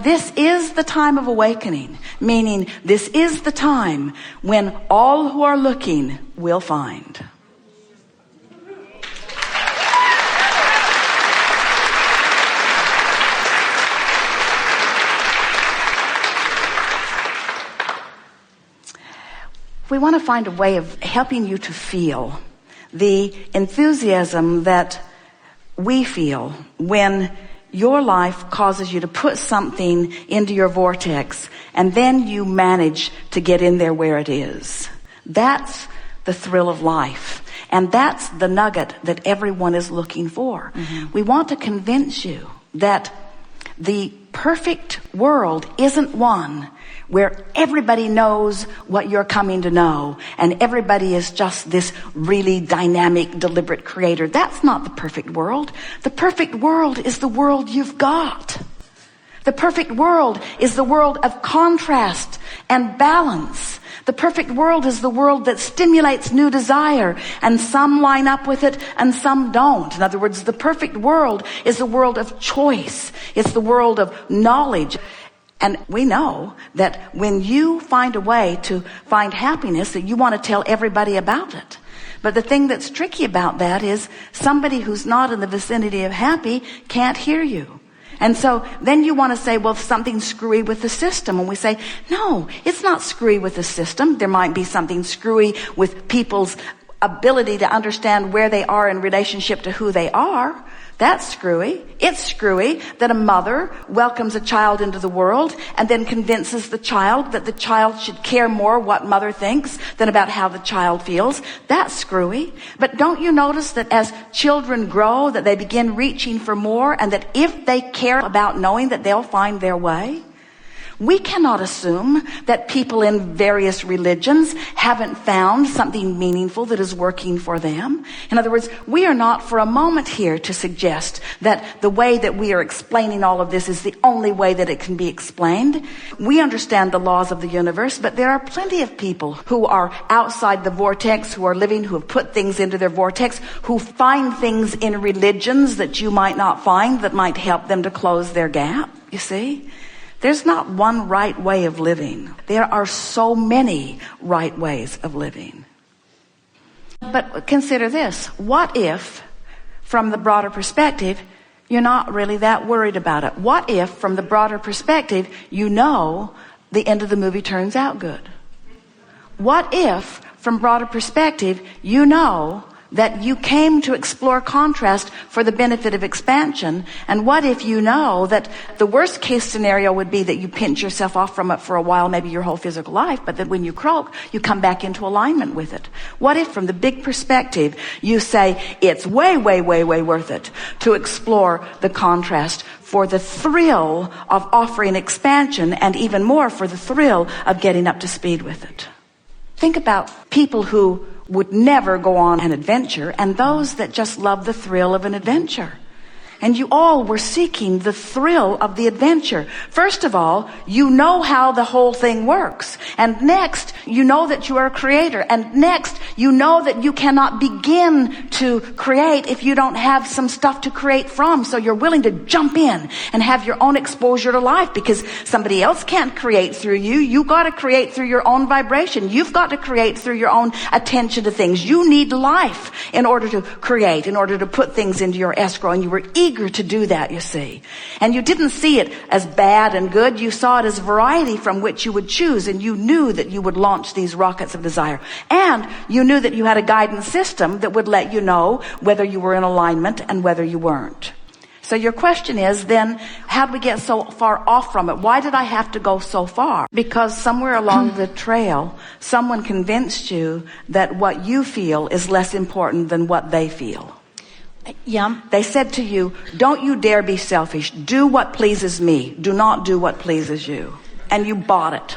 This is the time of awakening, meaning this is the time when all who are looking will find. We want to find a way of helping you to feel the enthusiasm that we feel when your life causes you to put something into your vortex and then you manage to get in there where it is. That's the thrill of life. And that's the nugget that everyone is looking for. Mm-hmm. We want to convince you that the perfect world isn't one where everybody knows what you're coming to know and everybody is just this really dynamic, deliberate creator. That's not the perfect world. The perfect world is the world you've got. The perfect world is the world of contrast and balance. The perfect world is the world that stimulates new desire, and some line up with it and some don't. In other words, the perfect world is the world of choice. It's the world of knowledge. And we know that when you find a way to find happiness, that you want to tell everybody about it. But the thing that's tricky about that is somebody who's not in the vicinity of happy can't hear you. And so then you want to say, well, something's screwy with the system. And we say, no, it's not screwy with the system. There might be something screwy with people's ability to understand where they are in relationship to who they are. That's screwy. It's screwy that a mother welcomes a child into the world and then convinces the child that the child should care more what mother thinks than about how the child feels. That's screwy. But don't you notice that as children grow, that they begin reaching for more, and that if they care about knowing that they'll find their way? We cannot assume that people in various religions haven't found something meaningful that is working for them. In other words, we are not for a moment here to suggest that the way that we are explaining all of this is the only way that it can be explained. We understand the laws of the universe, but there are plenty of people who are outside the vortex, who are living, who have put things into their vortex, who find things in religions that you might not find that might help them to close their gap, you see? There's not one right way of living. There are so many right ways of living. But consider this. What if, from the broader perspective, you're not really that worried about it? What if, from the broader perspective, you know the end of the movie turns out good? What if, from broader perspective, you know that you came to explore contrast for the benefit of expansion? And what if you know that the worst case scenario would be that you pinch yourself off from it for a while, maybe your whole physical life, but that when you croak, you come back into alignment with it? What if, from the big perspective, you say it's way, way, way, way worth it to explore the contrast for the thrill of offering expansion, and even more for the thrill of getting up to speed with it? Think about people who would never go on an adventure, and those that just love the thrill of an adventure. And you all were seeking the thrill of the adventure. First of all, you know how the whole thing works. And next, you know that you are a creator. And next, you know that you cannot begin to create if you don't have some stuff to create from. So you're willing to jump in and have your own exposure to life, because somebody else can't create through you. You got to create through your own vibration. You've got to create through your own attention to things. You need life in order to create, in order to put things into your escrow. And you were eager to do that, you see. And you didn't see it as bad and good. You saw it as variety from which you would choose, and you knew that you would launch these rockets of desire. And you knew that you had a guidance system that would let you know whether you were in alignment and whether you weren't. So your question is then, how did we get so far off from it? Why did I have to go so far? Because somewhere along the trail, someone convinced you that what you feel is less important than what they feel. Yeah. They said to you, don't you dare be selfish. Do what pleases me. Do not do what pleases you. And you bought it.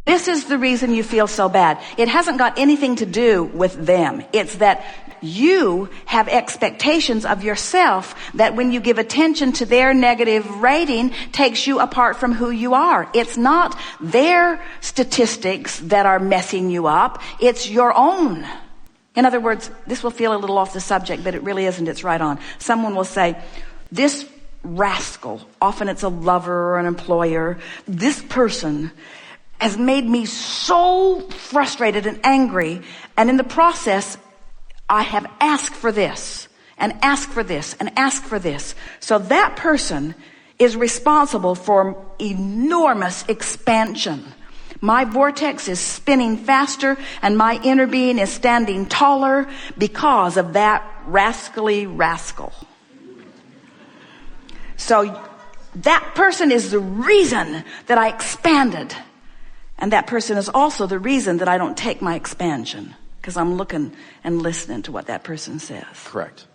This is the reason you feel so bad. It hasn't got anything to do with them. It's that you have expectations of yourself that when you give attention to their negative rating takes you apart from who you are. It's not their statistics that are messing you up. It's your own. In other words, this will feel a little off the subject, but it really isn't. It's right on. Someone will say, this rascal, often it's a lover or an employer, this person has made me so frustrated and angry, and in the process, I have asked for this, and asked for this, and asked for this. So that person is responsible for enormous expansion. My vortex is spinning faster, and my inner being is standing taller because of that rascally rascal. So that person is the reason that I expanded. And that person is also the reason that I don't take my expansion, because I'm looking and listening to what that person says. Correct.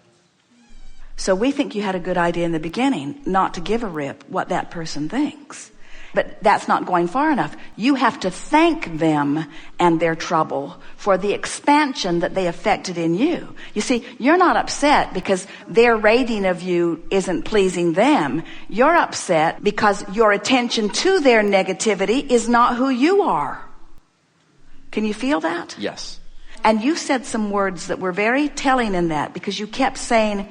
So we think you had a good idea in the beginning not to give a rip what that person thinks. But that's not going far enough. You have to thank them and their trouble for the expansion that they affected in you. You see, you're not upset because their rating of you isn't pleasing them. You're upset because your attention to their negativity is not who you are. Can you feel that? Yes. And you said some words that were very telling in that, because you kept saying,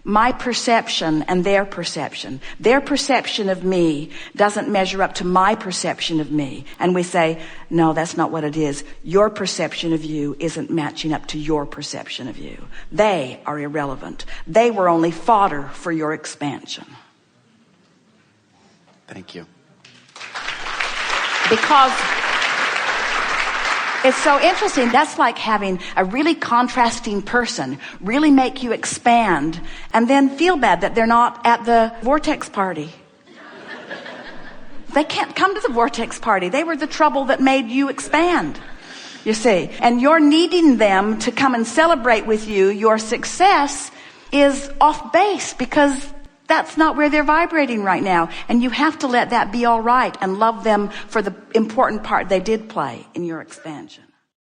my perception and their perception. Their perception of me doesn't measure up to my perception of me. And we say, no, that's not what it is. Your perception of you isn't matching up to your perception of you. They are irrelevant. They were only fodder for your expansion. Thank you. Because it's so interesting. That's like having a really contrasting person really make you expand and then feel bad that they're not at the vortex party. They can't come to the vortex party. They were the trouble that made you expand, you see. And you're needing them to come and celebrate with you. Your success is off base because that's not where they're vibrating right now. And you have to let that be all right and love them for the important part they did play in your expansion.